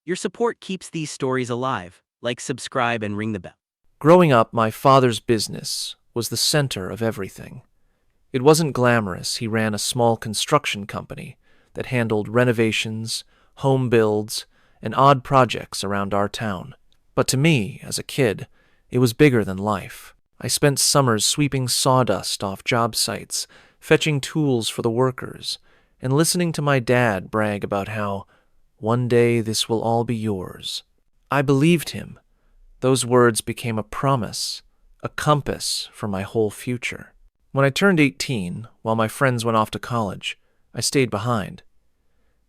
Your support keeps these stories alive. Like, subscribe, and ring the bell. Growing up, my father's business was the center of everything. It wasn't glamorous. He ran a small construction company that handled renovations, home builds, and odd projects around our town. But to me, as a kid, it was bigger than life. I spent summers sweeping sawdust off job sites, fetching tools for the workers, and listening to my dad brag about how, "One day this will all be yours." I believed him. Those words became a promise, a compass for my whole future. When I turned 18, while my friends went off to college, I stayed behind.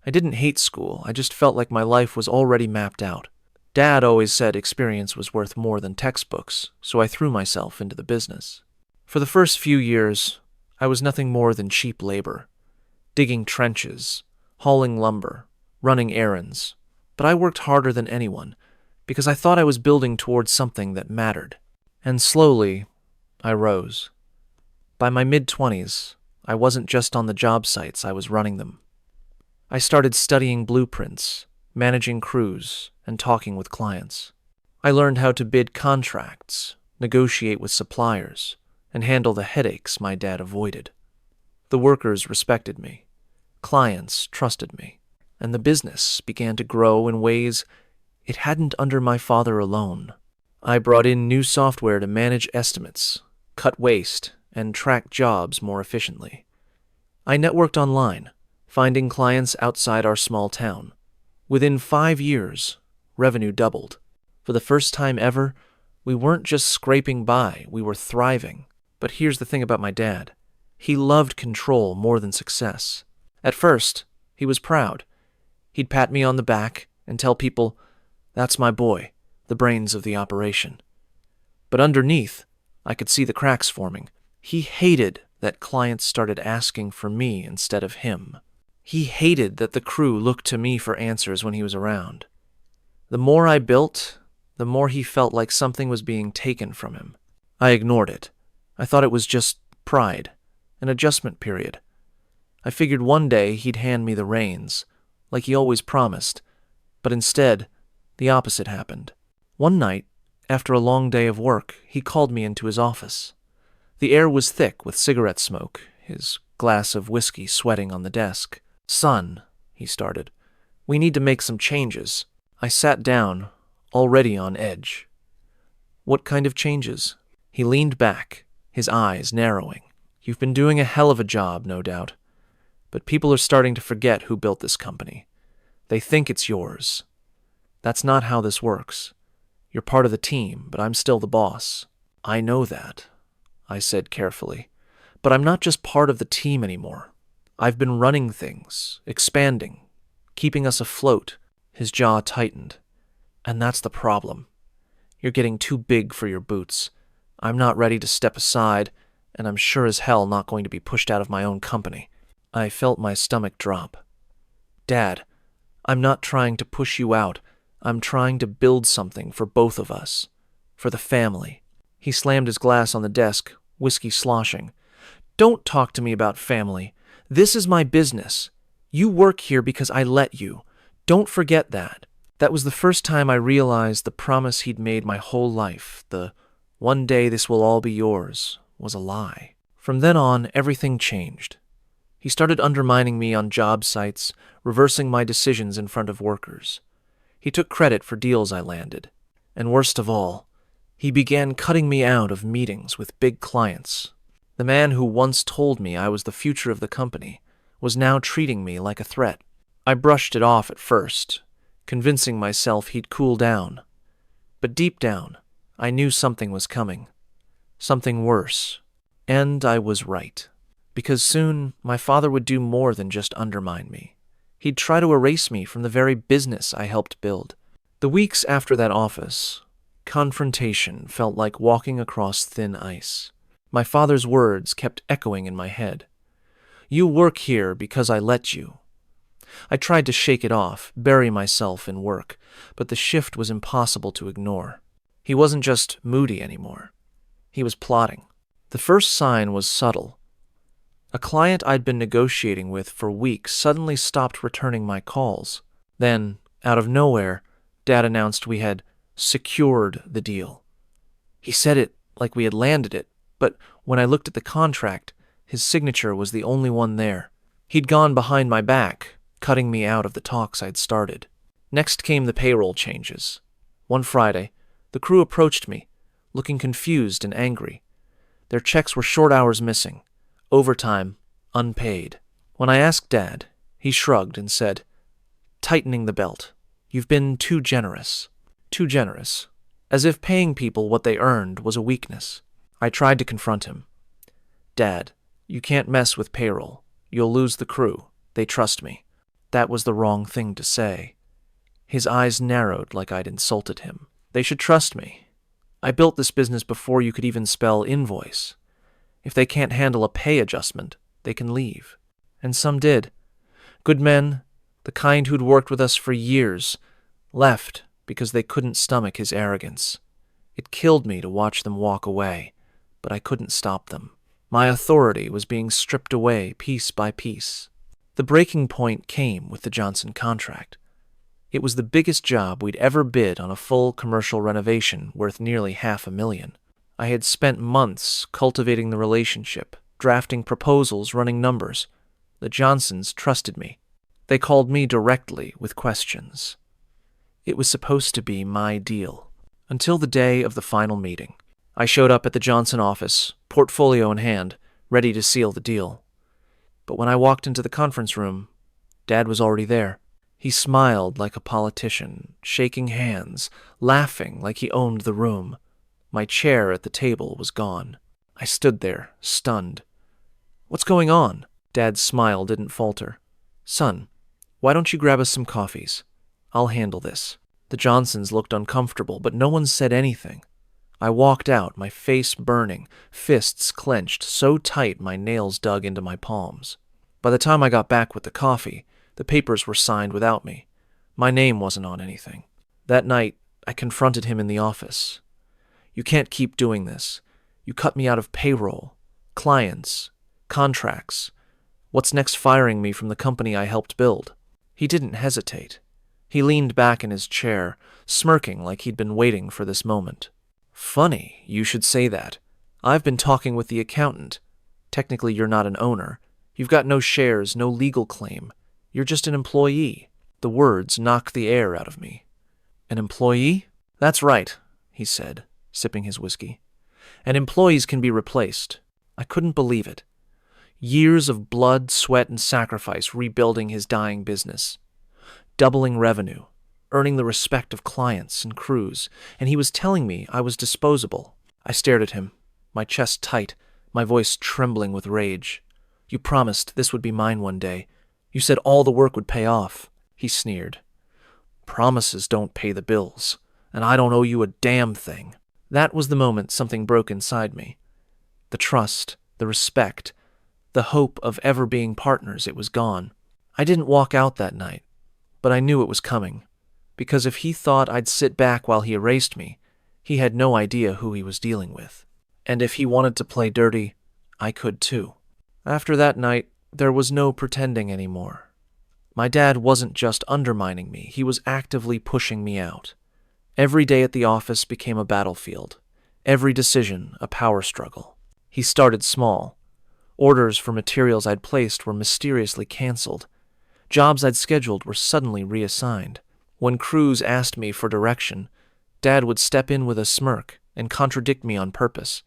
I didn't hate school, I just felt like my life was already mapped out. Dad always said experience was worth more than textbooks, so I threw myself into the business. For the first few years, I was nothing more than cheap labor, digging trenches, hauling lumber, running errands. But I worked harder than anyone, because I thought I was building towards something that mattered. And slowly, I rose. By my mid-20s, I wasn't just on the job sites, I was running them. I started studying blueprints, managing crews, and talking with clients. I learned how to bid contracts, negotiate with suppliers, and handle the headaches my dad avoided. The workers respected me, clients trusted me, and the business began to grow in ways it hadn't under my father alone. I brought in new software to manage estimates, cut waste, and track jobs more efficiently. I networked online, finding clients outside our small town. Within 5 years, revenue doubled. For the first time ever, we weren't just scraping by, we were thriving. But here's the thing about my dad. He loved control more than success. At first, he was proud. He'd pat me on the back and tell people, "That's my boy, the brains of the operation." But underneath, I could see the cracks forming. He hated that clients started asking for me instead of him. He hated that the crew looked to me for answers when he was around. The more I built, the more he felt like something was being taken from him. I ignored it. I thought it was just pride, an adjustment period. I figured one day he'd hand me the reins, like he always promised, but instead, the opposite happened. One night, after a long day of work, he called me into his office. The air was thick with cigarette smoke, his glass of whiskey sweating on the desk. "Son," he started, "we need to make some changes." I sat down, already on edge. "What kind of changes?" He leaned back, his eyes narrowing. "You've been doing a hell of a job, no doubt. But people are starting to forget who built this company. They think it's yours. That's not how this works. You're part of the team, but I'm still the boss." "I know that," I said carefully. "But I'm not just part of the team anymore. I've been running things, expanding, keeping us afloat." His jaw tightened. "And that's the problem. You're getting too big for your boots. I'm not ready to step aside, and I'm sure as hell not going to be pushed out of my own company." I felt my stomach drop. "Dad, I'm not trying to push you out. I'm trying to build something for both of us. For the family." He slammed his glass on the desk, whiskey sloshing. "Don't talk to me about family. This is my business. You work here because I let you. Don't forget that." That was the first time I realized the promise he'd made my whole life, the "one day this will all be yours," was a lie. From then on, everything changed. He started undermining me on job sites, reversing my decisions in front of workers. He took credit for deals I landed. And worst of all, he began cutting me out of meetings with big clients. The man who once told me I was the future of the company was now treating me like a threat. I brushed it off at first, convincing myself he'd cool down. But deep down, I knew something was coming. Something worse. And I was right. Because soon, my father would do more than just undermine me. He'd try to erase me from the very business I helped build. The weeks after that office, confrontation felt like walking across thin ice. My father's words kept echoing in my head. "You work here because I let you." I tried to shake it off, bury myself in work, but the shift was impossible to ignore. He wasn't just moody anymore. He was plotting. The first sign was subtle. A client I'd been negotiating with for weeks suddenly stopped returning my calls. Then, Out of nowhere, Dad announced we had secured the deal. He said it like we had landed it, but when I looked at the contract, his signature was the only one there. He'd gone behind my back, cutting me out of the talks I'd started. Next came the payroll changes. One Friday, the crew approached me, looking confused and angry. Their checks were short hours missing, overtime, unpaid. When I asked Dad, he shrugged and said, "Tightening the belt. You've been too generous." Too generous. As if paying people what they earned was a weakness. I tried to confront him. "Dad, you can't mess with payroll. You'll lose the crew. They trust me." That was the wrong thing to say. His eyes narrowed like I'd insulted him. They should trust me. I built this business before you could even spell invoice. If they can't handle a pay adjustment, they can leave. And some did. Good men, the kind who'd worked with us for years, left because they couldn't stomach his arrogance. It killed me to watch them walk away, but I couldn't stop them. My authority was being stripped away piece by piece. The breaking point came with the Johnson contract. It was the biggest job we'd ever bid on a full commercial renovation worth nearly $500,000. I had spent months cultivating the relationship, drafting proposals, running numbers. The Johnsons trusted me. They called me directly with questions. It was supposed to be my deal. Until the day of the final meeting. I showed up at the Johnson office, portfolio in hand, ready to seal the deal. But when I walked into the conference room, Dad was already there. He smiled like a politician, shaking hands, laughing like he owned the room. My chair at the table was gone. I stood there, stunned. "What's going on?" Dad's smile didn't falter. "Son, why don't you grab us some coffees? I'll handle this." The Johnsons looked uncomfortable, but no one said anything. I walked out, my face burning, fists clenched so tight my nails dug into my palms. By the time I got back with the coffee, the papers were signed without me. My name wasn't on anything. That night, I confronted him in the office. "You can't keep doing this. You cut me out of payroll, clients, contracts. What's next firing me from the company I helped build?" He didn't hesitate. He leaned back in his chair, smirking like he'd been waiting for this moment. "Funny, you should say that. I've been talking with the accountant. Technically, you're not an owner. You've got no shares, no legal claim. You're just an employee." The words knocked the air out of me. "An employee? That's right," he said, sipping his whiskey. "And employees can be replaced." I couldn't believe it. Years of blood, sweat, and sacrifice rebuilding his dying business. Doubling revenue, earning the respect of clients and crews, and he was telling me I was disposable. I stared at him, my chest tight, my voice trembling with rage. "You promised this would be mine one day. You said all the work would pay off," he sneered. "Promises don't pay the bills, and I don't owe you a damn thing." That was the moment something broke inside me. The trust, the respect, the hope of ever being partners, it was gone. I didn't walk out that night, but I knew it was coming, because if he thought I'd sit back while he erased me, he had no idea who he was dealing with. And if he wanted to play dirty, I could too. After that night, there was no pretending anymore. My dad wasn't just undermining me, he was actively pushing me out. Every day at the office became a battlefield, every decision a power struggle. He started small. Orders for materials I'd placed were mysteriously canceled. Jobs I'd scheduled were suddenly reassigned. When crews asked me for direction, Dad would step in with a smirk and contradict me on purpose.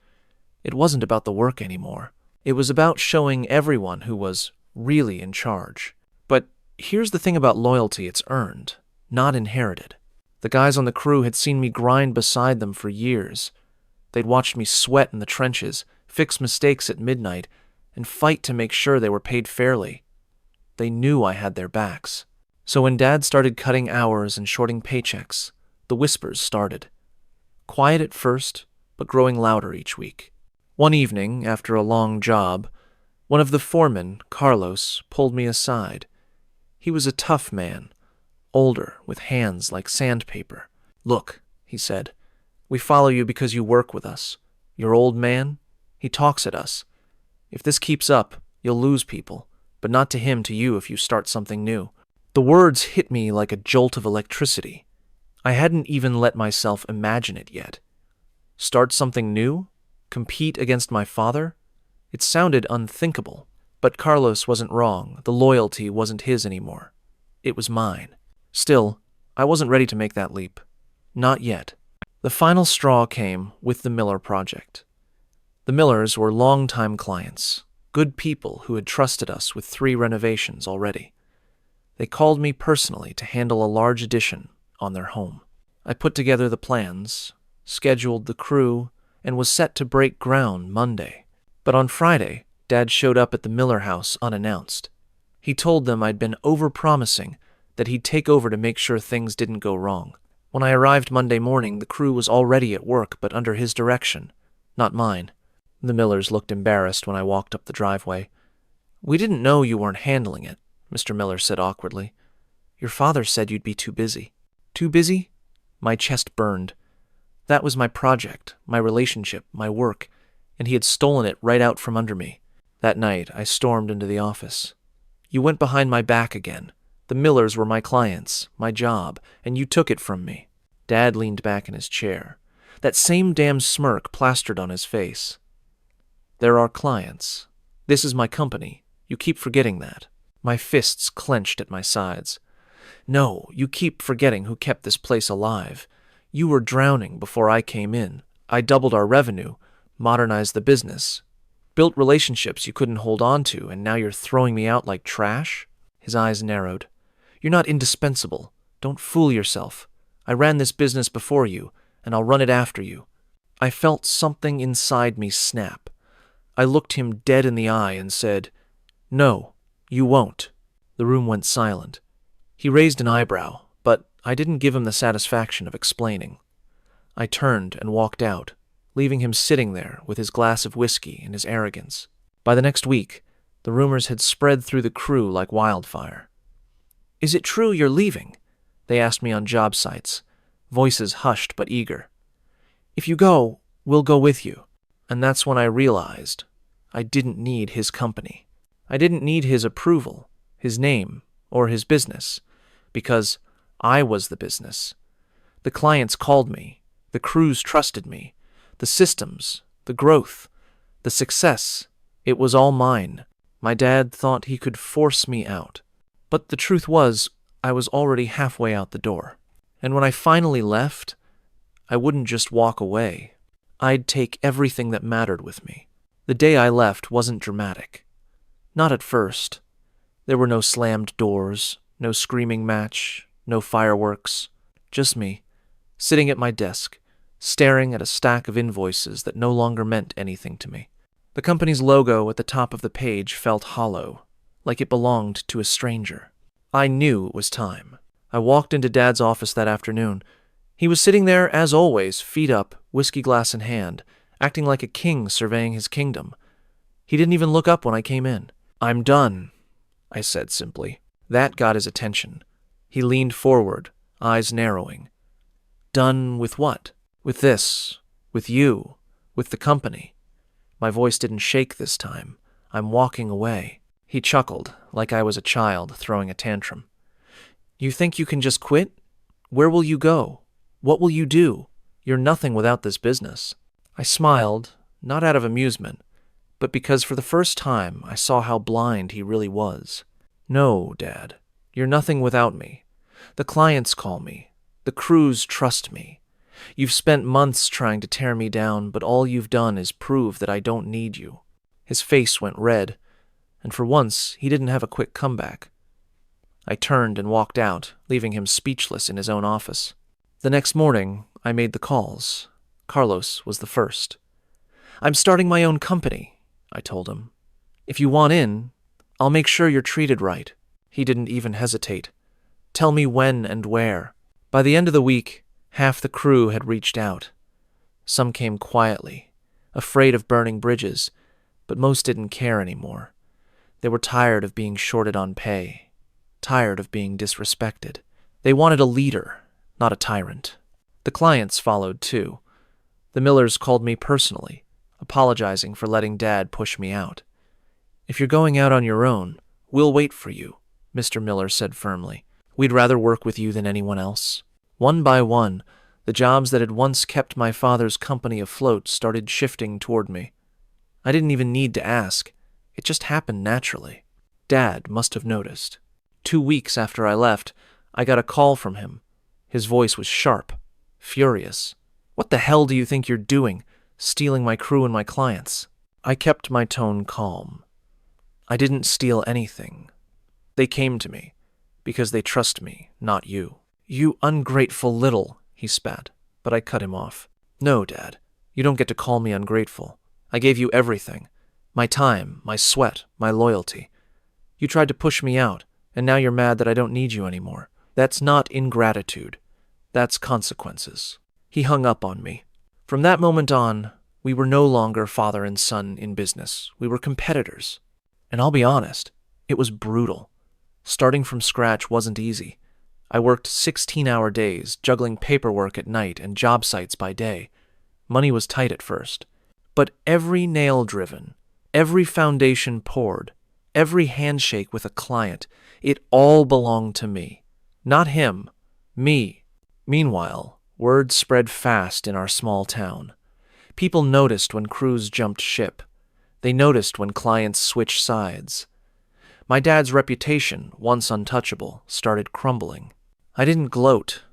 It wasn't about the work anymore. It was about showing everyone who was really in charge. But here's the thing about loyalty, it's earned, not inherited. The guys on the crew had seen me grind beside them for years. They'd watched me sweat in the trenches, fix mistakes at midnight, and fight to make sure they were paid fairly. They knew I had their backs. So when Dad started cutting hours and shorting paychecks, the whispers started. Quiet at first, but growing louder each week. One evening, after a long job, one of the foremen, Carlos, pulled me aside. He was a tough man, older, with hands like sandpaper. "Look," he said, "we follow you because you work with us. Your old man, he talks at us. If this keeps up, you'll lose people, but not to him, to you if you start something new. The words hit me like a jolt of electricity. I hadn't even let myself imagine it yet. Start something new? Compete against my father? It sounded unthinkable. But Carlos wasn't wrong. The loyalty wasn't his anymore. It was mine. Still, I wasn't ready to make that leap. Not yet. The final straw came with the Miller project. The Millers were longtime clients, good people who had trusted us with 3 renovations already. They called me personally to handle a large addition on their home. I put together the plans, scheduled the crew, and was set to break ground Monday. But on Friday, Dad showed up at the Miller house unannounced. He told them I'd been over-promising that he'd take over to make sure things didn't go wrong. When I arrived Monday morning, the crew was already at work, but under his direction, not mine. The Millers looked embarrassed when I walked up the driveway. "We didn't know you weren't handling it," Mr. Miller said awkwardly. "Your father said you'd be too busy." Too busy? My chest burned. That was my project, my relationship, my work, and he had stolen it right out from under me. That night, I stormed into the office. "You went behind my back again. The Millers were my clients, my job, and you took it from me." Dad leaned back in his chair, that same damn smirk plastered on his face. "They're our clients. This is my company. You keep forgetting that." My fists clenched at my sides. "No, you keep forgetting who kept this place alive. You were drowning before I came in. I doubled our revenue, modernized the business, built relationships you couldn't hold on to, and now you're throwing me out like trash?" His eyes narrowed. "You're not indispensable. Don't fool yourself. I ran this business before you, and I'll run it after you." I felt something inside me snap. I looked him dead in the eye and said, "No, you won't." The room went silent. He raised an eyebrow, but I didn't give him the satisfaction of explaining. I turned and walked out, leaving him sitting there with his glass of whiskey and his arrogance. By the next week, the rumors had spread through the crew like wildfire. "Is it true you're leaving?" They asked me on job sites, voices hushed but eager. "If you go, we'll go with you." And that's when I realized I didn't need his company. I didn't need his approval, his name, or his business, because I was the business. The clients called me, the crews trusted me, the systems, the growth, the success, it was all mine. My dad thought he could force me out. But the truth was, I was already halfway out the door. And when I finally left, I wouldn't just walk away. I'd take everything that mattered with me. The day I left wasn't dramatic. Not at first. There were no slammed doors, no screaming match, no fireworks. Just me, sitting at my desk, staring at a stack of invoices that no longer meant anything to me. The company's logo at the top of the page felt hollow, like it belonged to a stranger. I knew it was time. I walked into Dad's office that afternoon. He was sitting there, as always, feet up, whiskey glass in hand, acting like a king surveying his kingdom. He didn't even look up when I came in. "I'm done," I said simply. That got his attention. He leaned forward, eyes narrowing. "Done with what?" "With this. With you. With the company." My voice didn't shake this time. "I'm walking away." He chuckled, like I was a child throwing a tantrum. "You think you can just quit? Where will you go? What will you do? You're nothing without this business." I smiled, not out of amusement, but because for the first time I saw how blind he really was. "No, Dad, you're nothing without me. The clients call me. The crews trust me. You've spent months trying to tear me down, but all you've done is prove that I don't need you." His face went red, and for once he didn't have a quick comeback. I turned and walked out, leaving him speechless in his own office. The next morning, I made the calls. Carlos was the first. "I'm starting my own company," I told him. "If you want in, I'll make sure you're treated right." He didn't even hesitate. "Tell me when and where." By the end of the week, half the crew had reached out. Some came quietly, afraid of burning bridges, but most didn't care anymore. They were tired of being shorted on pay, tired of being disrespected. They wanted a leader, not a tyrant. The clients followed too. The Millers called me personally, apologizing for letting Dad push me out. "If you're going out on your own, we'll wait for you," Mr. Miller said firmly. "We'd rather work with you than anyone else." One by one, the jobs that had once kept my father's company afloat started shifting toward me. I didn't even need to ask. It just happened naturally. Dad must have noticed. 2 weeks after I left, I got a call from him. His voice was sharp, furious. "What the hell do you think you're doing, stealing my crew and my clients?" I kept my tone calm. "I didn't steal anything. They came to me because they trust me, not you." "You ungrateful little," he spat, but I cut him off. "No, Dad, you don't get to call me ungrateful. I gave you everything. My time, my sweat, my loyalty. You tried to push me out, and now you're mad that I don't need you anymore. That's not ingratitude. That's consequences." He hung up on me. From that moment on, we were no longer father and son in business. We were competitors. And I'll be honest, it was brutal. Starting from scratch wasn't easy. I worked 16-hour days, juggling paperwork at night and job sites by day. Money was tight at first. But every nail driven, every foundation poured, every handshake with a client, it all belonged to me. Not him, me. Meanwhile, word spread fast in our small town. People noticed when crews jumped ship. They noticed when clients switched sides. My dad's reputation, once untouchable, started crumbling. I didn't gloat.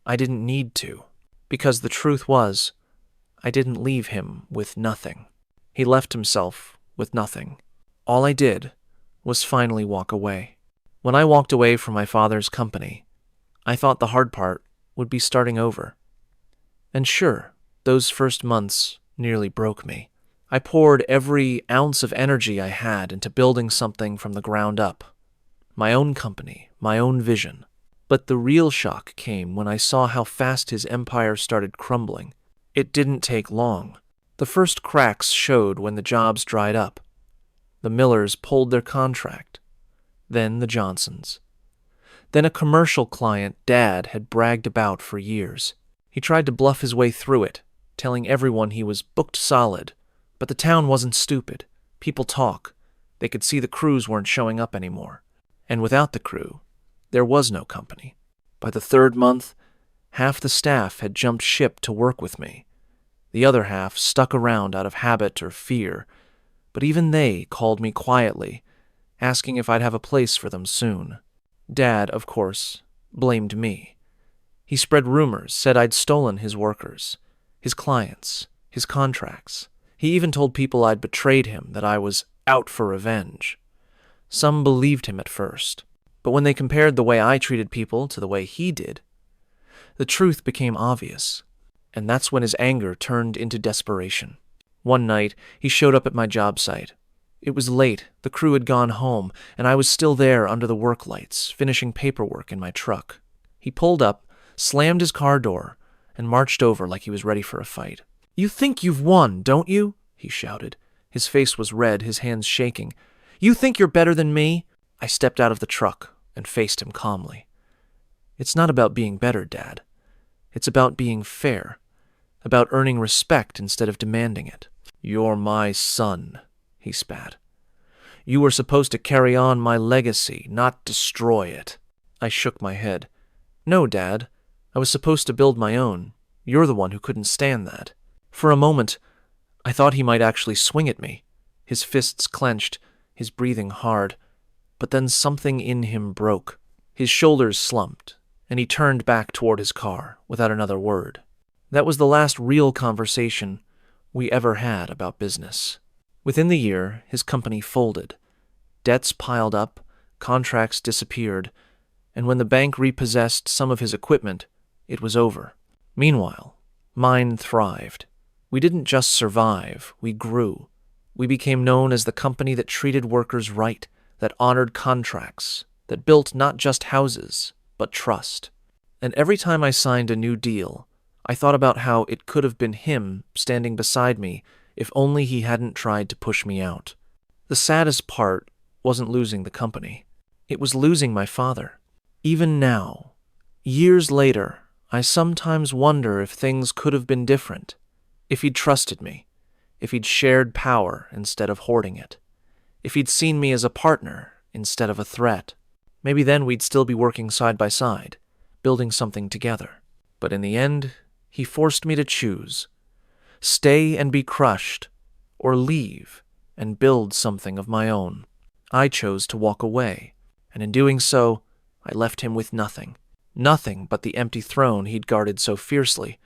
I didn't need to. Because the truth was, I didn't leave him with nothing. He left himself with nothing. All I did was finally walk away. When I walked away from my father's company, I thought the hard part would be starting over. And sure, those first months nearly broke me. I poured every ounce of energy I had into building something from the ground up. My own company, my own vision. But the real shock came when I saw how fast his empire started crumbling. It didn't take long. The first cracks showed when the jobs dried up. The Millers pulled their contract. Then the Johnsons. Then a commercial client Dad had bragged about for years. He tried to bluff his way through it, telling everyone he was booked solid. But the town wasn't stupid. People talk. They could see the crews weren't showing up anymore. And without the crew, there was no company. By the third month, half the staff had jumped ship to work with me. The other half stuck around out of habit or fear, but even they called me quietly, asking if I'd have a place for them soon. Dad, of course, blamed me. He spread rumors, said I'd stolen his workers, his clients, his contracts. He even told people I'd betrayed him, that I was out for revenge. Some believed him at first, but when they compared the way I treated people to the way he did, the truth became obvious, and that's when his anger turned into desperation. One night, he showed up at my job site. It was late, the crew had gone home, and I was still there under the work lights, finishing paperwork in my truck. He pulled up, slammed his car door, and marched over like he was ready for a fight. "You think you've won, don't you?" he shouted. His face was red, his hands shaking. "You think you're better than me?" I stepped out of the truck and faced him calmly. "It's not about being better, Dad. It's about being fair, about earning respect instead of demanding it." "You're my son," he spat. "You were supposed to carry on my legacy, not destroy it." I shook my head. "No, Dad. I was supposed to build my own. You're the one who couldn't stand that." For a moment, I thought he might actually swing at me, his fists clenched, his breathing hard. But then something in him broke. His shoulders slumped, and he turned back toward his car without another word. That was the last real conversation we ever had about business. Within the year, his company folded. Debts piled up, contracts disappeared, and when the bank repossessed some of his equipment, it was over. Meanwhile, mine thrived. We didn't just survive, we grew. We became known as the company that treated workers right, that honored contracts, that built not just houses, but trust. And every time I signed a new deal, I thought about how it could have been him standing beside me if only he hadn't tried to push me out. The saddest part wasn't losing the company. It was losing my father. Even now, years later, I sometimes wonder if things could have been different. If he'd trusted me, if he'd shared power instead of hoarding it, if he'd seen me as a partner instead of a threat. Maybe then we'd still be working side by side, building something together. But in the end, he forced me to choose. Stay and be crushed, or leave and build something of my own. I chose to walk away, and in doing so, I left him with nothing. Nothing but the empty throne he'd guarded so fiercely,